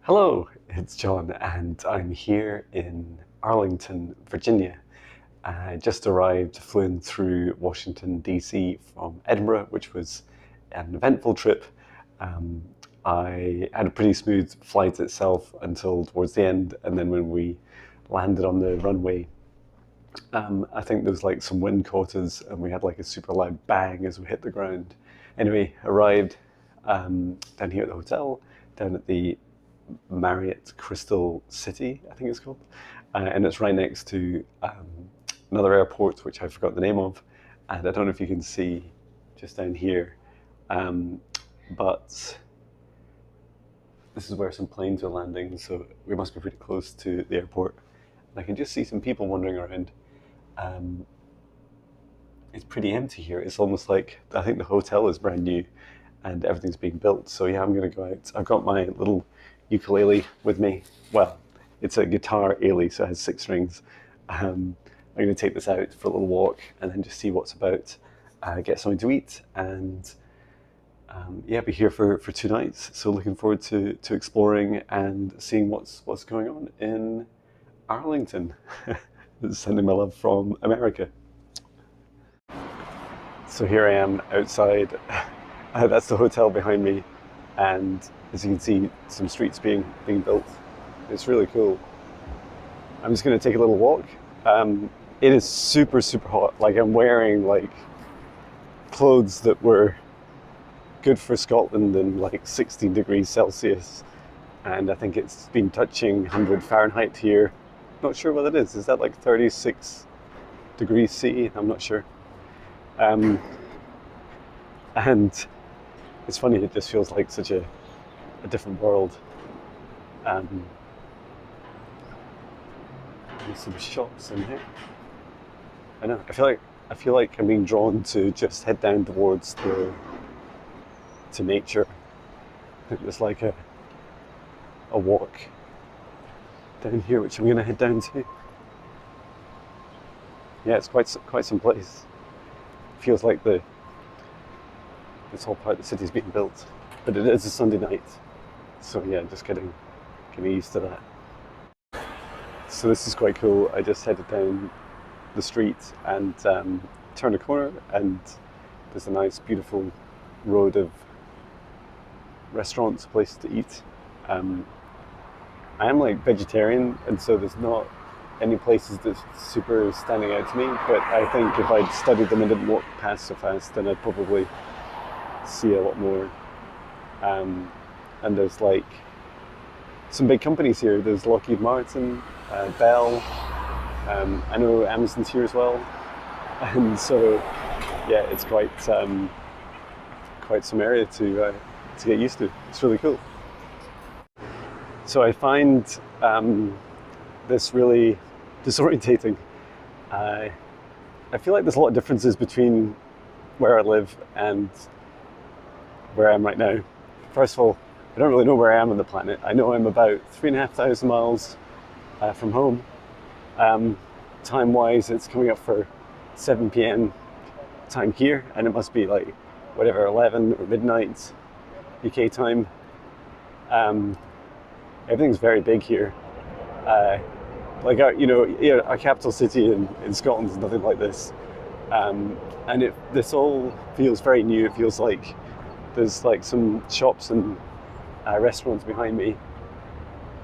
Hello, it's John, and I'm here in Arlington, Virginia. I just arrived, flown through Washington, D.C. from Edinburgh, which was an eventful trip. Um, I had a pretty smooth flight itself until towards the end, and then when we landed on the runway, I think there was like some wind caught us, and we had like a super loud bang as we hit the ground. Anyway, arrived down here at the hotel, down at the Marriott Crystal City, I think it's called, and it's right next to another airport which I forgot the name of, and I don't know if you can see just down here, but this is where some planes are landing, so we must be pretty close to the airport. And I can just see some people wandering around. Um, it's pretty empty here. It's almost like I think the hotel is brand new and everything's being built. So yeah, I'm going to go out. I've got my little ukulele with me. Well, it's a guitar ele, so it has 6 strings. I'm going to take this out for a little walk and then just see what's about, get something to eat, and yeah, be here for 2 nights. So looking forward to exploring and seeing what's going on in Arlington. Sending my love from America. So here I am outside. That's the hotel behind me, and as you can see, some streets being built. It's really cool. I'm just going to take a little walk. It is super hot. Like, I'm wearing like clothes that were good for Scotland in like 16 degrees Celsius, and I think it's been touching 100 Fahrenheit here. Not sure what it is. Is that like 36 degrees C? I'm not sure. And it's funny, it just feels like such a different world. There's some shops in here. I know. I feel like I'm being drawn to just head down towards to nature. There's like a walk down here, which I'm going to head down to. Yeah, it's quite some place. Feels like this whole part of the city's being built, but it is a Sunday night, so yeah, just getting used to that. So this is quite cool. I just headed down the street and turned a corner, and there's a nice, beautiful road of restaurants, places to eat. I am like vegetarian, and so there's not any places that's super standing out to me, but I think if I'd studied them and didn't walk past so fast, then I'd probably see a lot more. And there's like some big companies here. There's Lockheed Martin, Bell, I know Amazon's here as well, and so yeah, it's quite some area to get used to. It's really cool. So I find this really disorientating. I feel like there's a lot of differences between where I live and where I am right now. First of all, I don't really know where I am on the planet. I know I'm about 3,500 miles from home. Time-wise, it's coming up for 7 p.m. time here, and it must be like whatever, 11 or midnight UK time. Everything's very big here. Like our capital city in Scotland is nothing like this, and this all feels very new. It feels like there's like some shops and restaurants behind me,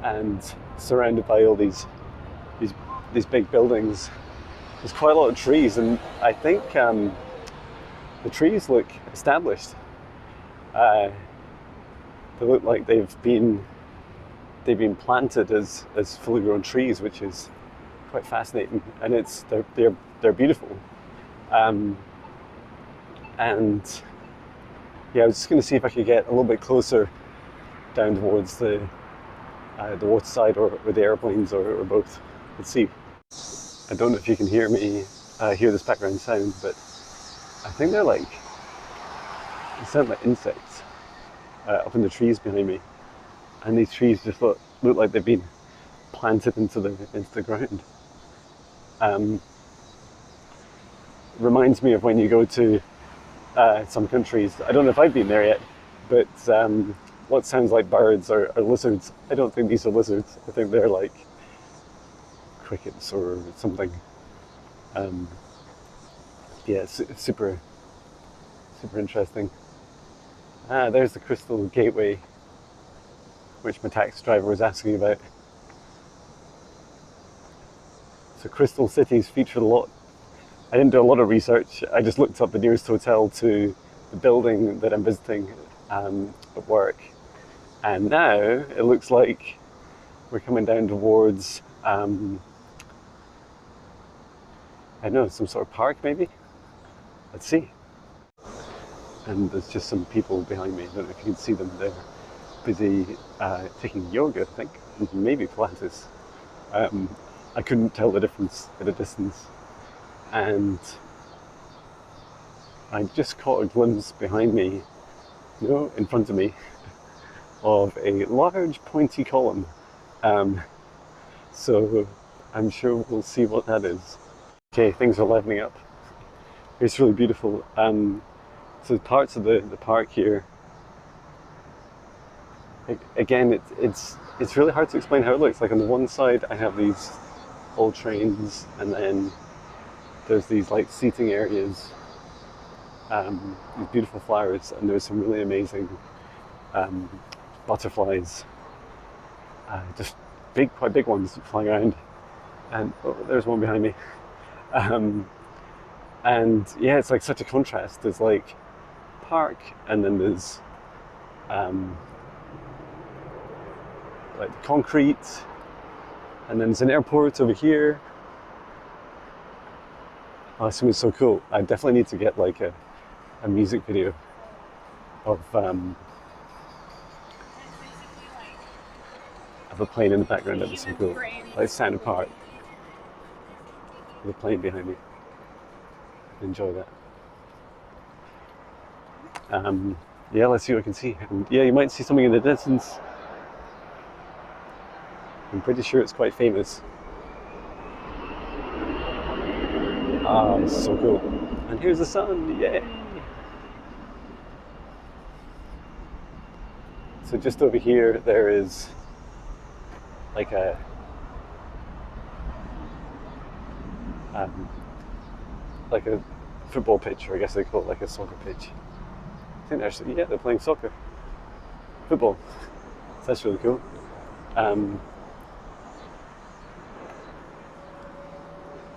and surrounded by all these big buildings. There's quite a lot of trees, and I think the trees look established. They look like they've been planted as fully grown trees, which is quite fascinating, and they're beautiful. And yeah, I was just going to see if I could get a little bit closer down towards the water side or the airplanes or both. Let's see. I don't know if you can hear this background sound, but I think they sound like insects up in the trees behind me. And these trees just look like they've been planted into the ground. Reminds me of when you go to some countries. I don't know if I've been there yet, but what sounds like birds are lizards. I don't think these are lizards. I think they're like crickets or something. Um, yeah, it's super interesting. Ah, there's the Crystal Gateway, which my taxi driver was asking about. So Crystal cities featured a lot. I didn't do a lot of research. I just looked up the nearest hotel to the building that I'm visiting at work. And now it looks like we're coming down towards, I don't know, some sort of park maybe? Let's see. And there's just some people behind me. I don't know if you can see them. They're busy taking yoga, I think, maybe Pilates. I couldn't tell the difference at a distance. And I just caught a glimpse behind me, no, in front of me, of a large pointy column. So I'm sure we'll see what that is. Okay, things are leveling up. It's really beautiful. So parts of the park here, again, it's really hard to explain how it looks. Like on the one side, I have these old trains, and then there's these like seating areas, these beautiful flowers, and there's some really amazing butterflies, just quite big ones flying around. And oh, there's one behind me. And yeah, it's like such a contrast. There's like park, and then there's like concrete, and then there's an airport over here. Oh, this is so cool. I definitely need to get like a music video of a plane in the background. That'd be so cool. Like sound apart with a plane behind me. Enjoy that. Yeah, let's see what I can see. And yeah, you might see something in the distance. I'm pretty sure it's quite famous. Ah, it's so cool. And here's the sun, yay! So just over here, there is like a football pitch, or I guess they call it like a soccer pitch. I think actually, yeah, they're playing soccer, football. So that's really cool.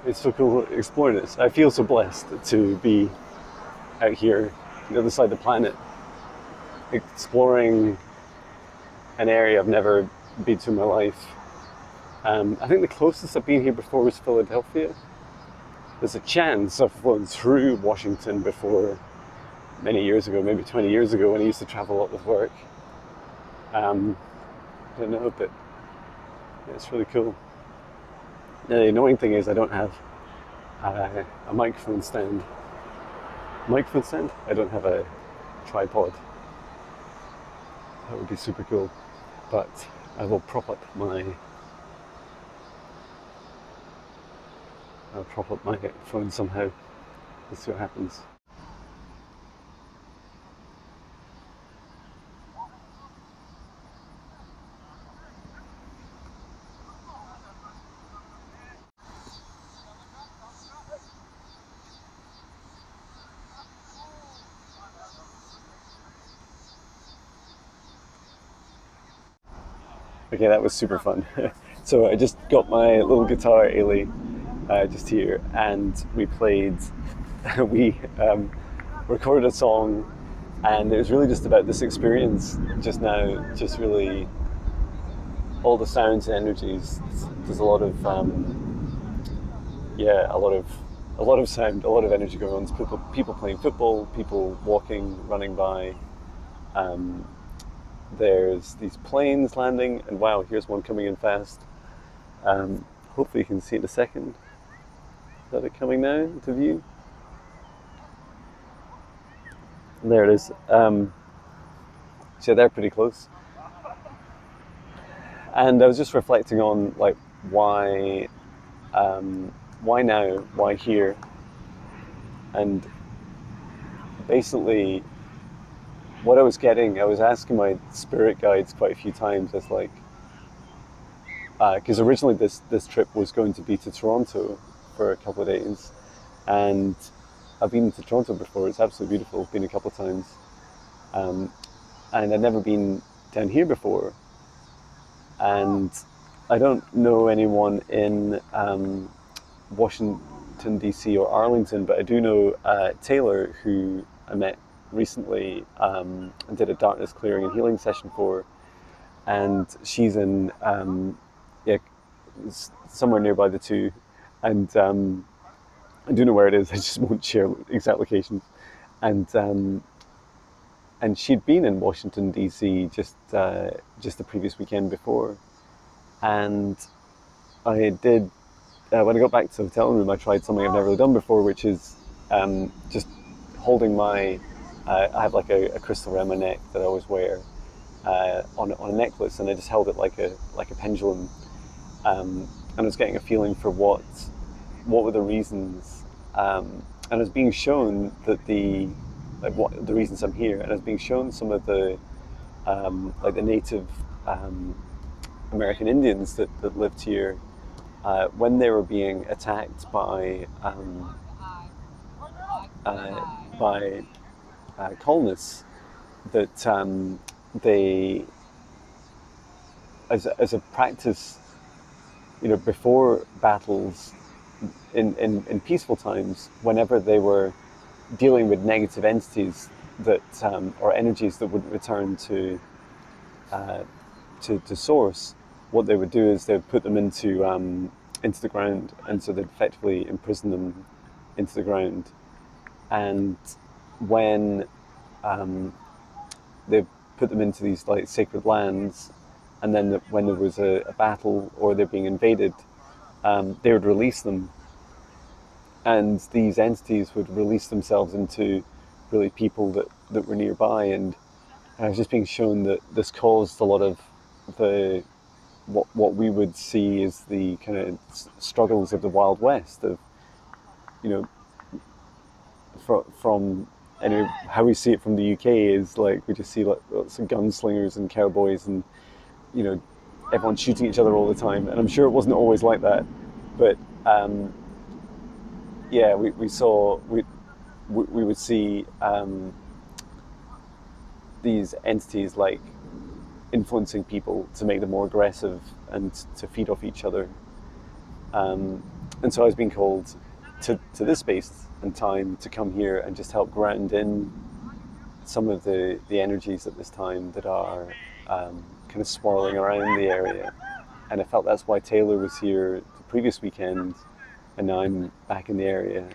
It's so cool exploring this. I feel so blessed to be out here on the other side of the planet, exploring an area I've never been to in my life. I think the closest I've been here before was Philadelphia. There's a chance I've flown through Washington before, many years ago, maybe 20 years ago, when I used to travel a lot with work. I don't know, but yeah, it's really cool. Now, the annoying thing is I don't have a microphone stand. Microphone stand? I don't have a tripod. That would be super cool. But I will prop up my phone somehow. Let's see what happens. Okay, that was super fun. So I just got my little guitar, Ailey, just here, and we played, we recorded a song, and it was really just about this experience just now, just really all the sounds and energies. There's a lot of, yeah, a lot of sound, a lot of energy going on. There's people playing football, people walking, running by. There's these planes landing, and wow, here's one coming in fast. Hopefully you can see it in a second. Is that it coming now into view? And there it is. So they're pretty close. And I was just reflecting on like why now, why here, and basically what I was getting, I was asking my spirit guides quite a few times. It's like, because originally this trip was going to be to Toronto for a couple of days, and I've been to Toronto before. It's absolutely beautiful. I've been a couple of times, um, and I'd never been down here before. And I don't know anyone in Washington D.C. or Arlington, but I do know Taylor, who I met recently and did a darkness clearing and healing session for, and she's in yeah, somewhere nearby the two, and I do know where it is. I just won't share exact locations, and she'd been in Washington D.C. just the previous weekend before, and I did when I got back to the hotel room, I tried something I've never really done before, which is just holding my. I have like a crystal around my neck that I always wear on a necklace, and I just held it like a pendulum, and I was getting a feeling for what were the reasons, and I was being shown that what the reasons I'm here, and I was being shown some of the like the native American Indians that lived here when they were being attacked by colonists, that they, as a practice, before battles, in peaceful times, whenever they were dealing with negative entities that or energies that wouldn't return to source, what they would do is they would put them into the ground, and so they'd effectively imprison them into the ground. And when they put them into these like sacred lands, and then when there was a battle or they're being invaded, they would release them, and these entities would release themselves into really people that were nearby. And I was just being shown that this caused a lot of the what we would see as the kind of struggles of the Wild West, of you know from anyway, how we see it from the UK is like we just see like lots of gunslingers and cowboys, and everyone shooting each other all the time. And I'm sure it wasn't always like that, but yeah, we would see these entities like influencing people to make them more aggressive and to feed off each other. And so I was being called to this space and time to come here and just help ground in some of the energies at this time that are kind of swirling around the area. And I felt that's why Taylor was here the previous weekend, and now I'm back in the area.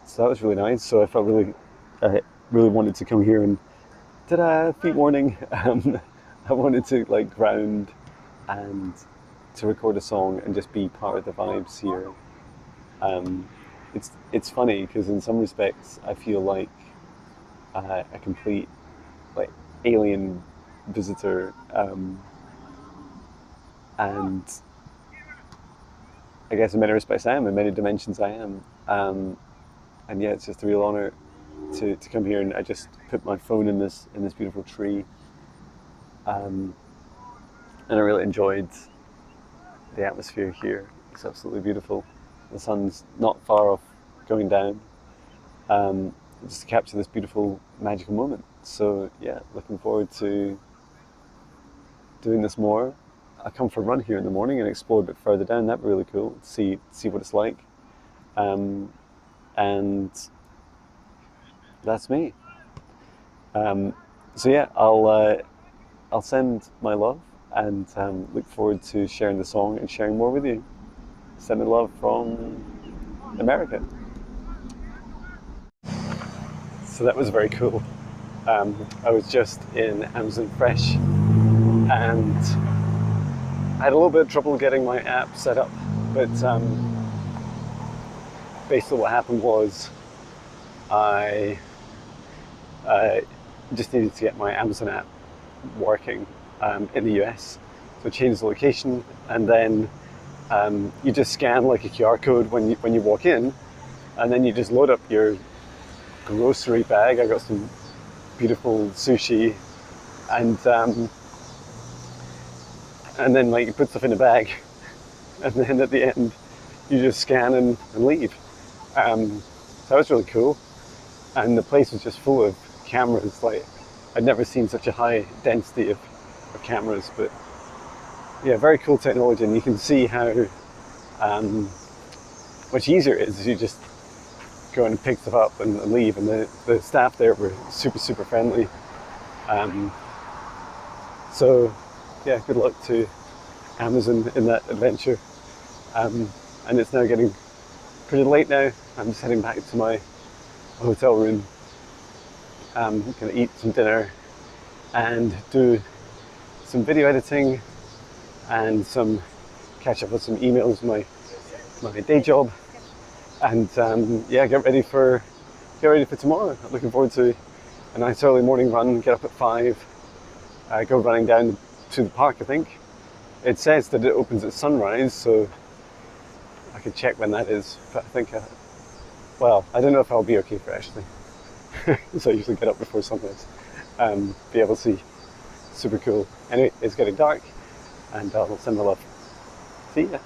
So that was really nice. So I felt really wanted to come here and, ta-da, feet warning. I wanted to like ground and to record a song and just be part of the vibes here. It's funny because in some respects I feel like a complete like alien visitor, and I guess in many respects I am, in many dimensions I am, and yeah, it's just a real honor to come here. And I just put my phone in this beautiful tree, and I really enjoyed the atmosphere here. It's absolutely beautiful. The sun's not far off going down, just to capture this beautiful magical moment. So yeah, looking forward to doing this more. I come for a run here in the morning and explore a bit further down. That'd be really cool. See what it's like, and that's me. So yeah, I'll send my love, and look forward to sharing the song and sharing more with you. Sending love from America. So that was very cool. I was just in Amazon Fresh, and I had a little bit of trouble getting my app set up, but basically what happened was I just needed to get my Amazon app working in the US. So I changed the location, and then you just scan like a QR code when you walk in, and then you just load up your grocery bag. I got some beautiful sushi, and then like you put stuff in a bag, and then at the end you just scan and leave. So that was really cool, and the place was just full of cameras. Like I'd never seen such a high density of cameras, but yeah, very cool technology, and you can see how much easier it is. You just go and pick stuff up and leave, and the staff there were super friendly. So yeah, good luck to Amazon in that adventure. And it's now getting pretty late now. I'm just heading back to my hotel room. Gonna eat some dinner and do some video editing and some catch up with some emails, my day job, and yeah, get ready for tomorrow. I'm looking forward to a nice early morning run. Get up at 5, go running down to the park. I think it says that it opens at sunrise, so I could check when that is. But I think, well, I don't know if I'll be okay for actually. So I usually get up before sunrise. Be able to see. Super cool. Anyway, it's getting dark, and I'll send my love. See ya.